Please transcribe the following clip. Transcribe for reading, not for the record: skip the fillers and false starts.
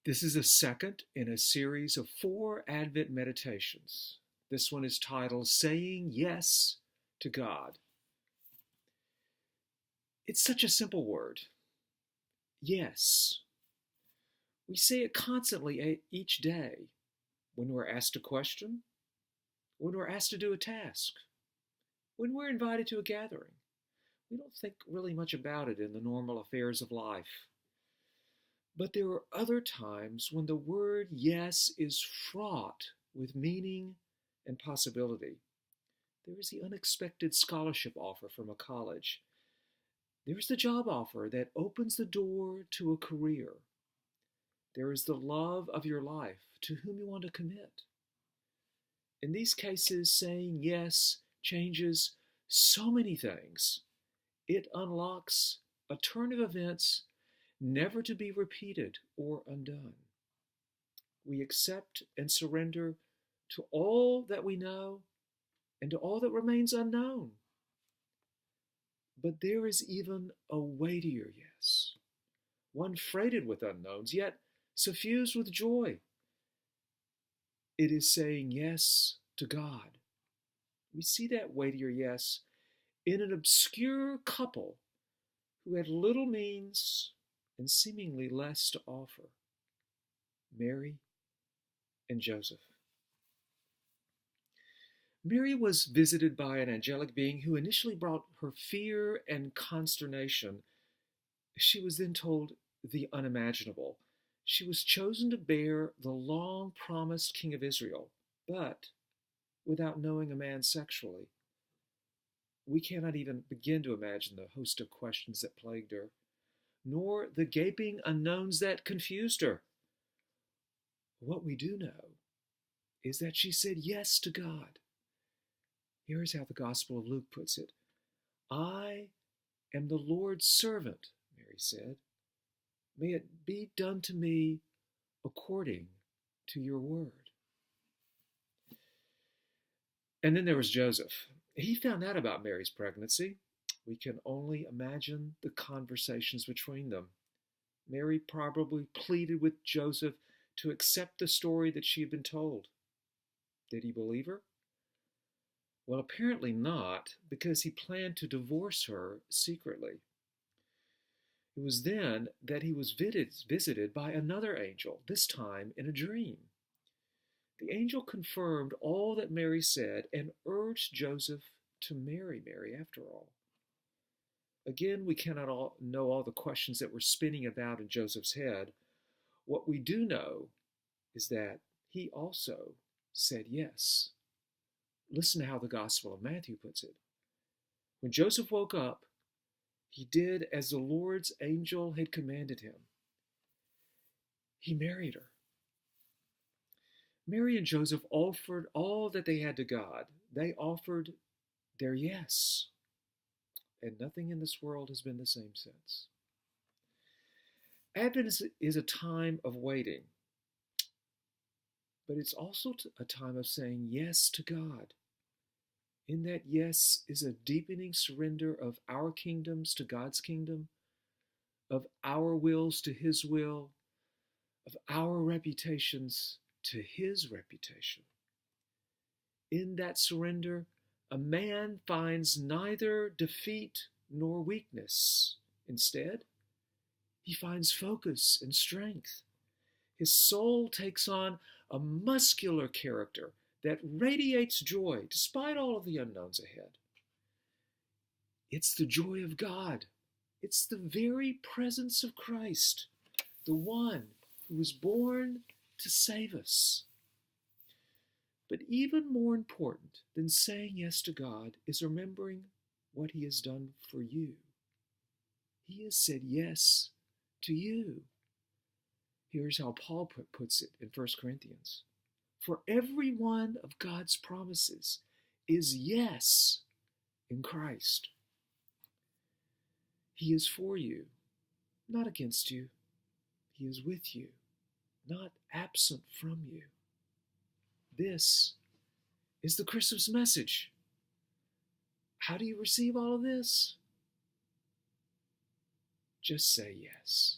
This is the second in a series of 4 Advent meditations. This one is titled Saying Yes to God. It's such a simple word. Yes. We say it constantly each day when we're asked a question, when we're asked to do a task, when we're invited to a gathering. We don't think really much about it in the normal affairs of life. But there are other times when the word yes is fraught with meaning and possibility. There is the unexpected scholarship offer from a college. There is the job offer that opens the door to a career. There is the love of your life to whom you want to commit. In these cases, saying yes changes so many things. It unlocks a turn of events never to be repeated or undone. We accept and surrender to all that we know and to all that remains unknown. But there is even a weightier yes, one freighted with unknowns, yet suffused with joy. It is saying yes to God. We see that weightier yes in an obscure couple who had little means and seemingly less to offer, Mary and Joseph. Mary was visited by an angelic being who initially brought her fear and consternation. She was then told the unimaginable. She was chosen to bear the long-promised King of Israel, but without knowing a man sexually. We cannot even begin to imagine the host of questions that plagued her, nor the gaping unknowns that confused her. What we do know is that she said yes to God. Here is how the Gospel of Luke puts it. I am the Lord's servant, Mary said. May it be done to me according to your word. And then there was Joseph. He found out about Mary's pregnancy. We can only imagine the conversations between them. Mary probably pleaded with Joseph to accept the story that she had been told. Did he believe her? Well, apparently not, because he planned to divorce her secretly. It was then that he was visited by another angel, this time in a dream. The angel confirmed all that Mary said and urged Joseph to marry Mary after all. Again, we cannot know all the questions that were spinning about in Joseph's head. What we do know is that he also said yes. Listen to how the Gospel of Matthew puts it. When Joseph woke up, he did as the Lord's angel had commanded him. He married her. Mary and Joseph offered all that they had to God. They offered their yes. And nothing in this world has been the same since. Advent is a time of waiting, but it's also a time of saying yes to God. In that yes is a deepening surrender of our kingdoms to God's kingdom, of our wills to His will, of our reputations to His reputation. In that surrender, a man finds neither defeat nor weakness. Instead, he finds focus and strength. His soul takes on a muscular character that radiates joy despite all of the unknowns ahead. It's the joy of God. It's the very presence of Christ, the one who was born to save us. But even more important than saying yes to God is remembering what He has done for you. He has said yes to you. Here's how Paul puts it in 1 Corinthians. For every one of God's promises is yes in Christ. He is for you, not against you. He is with you, not absent from you. This is the Christmas message. How do you receive all of this? Just say yes.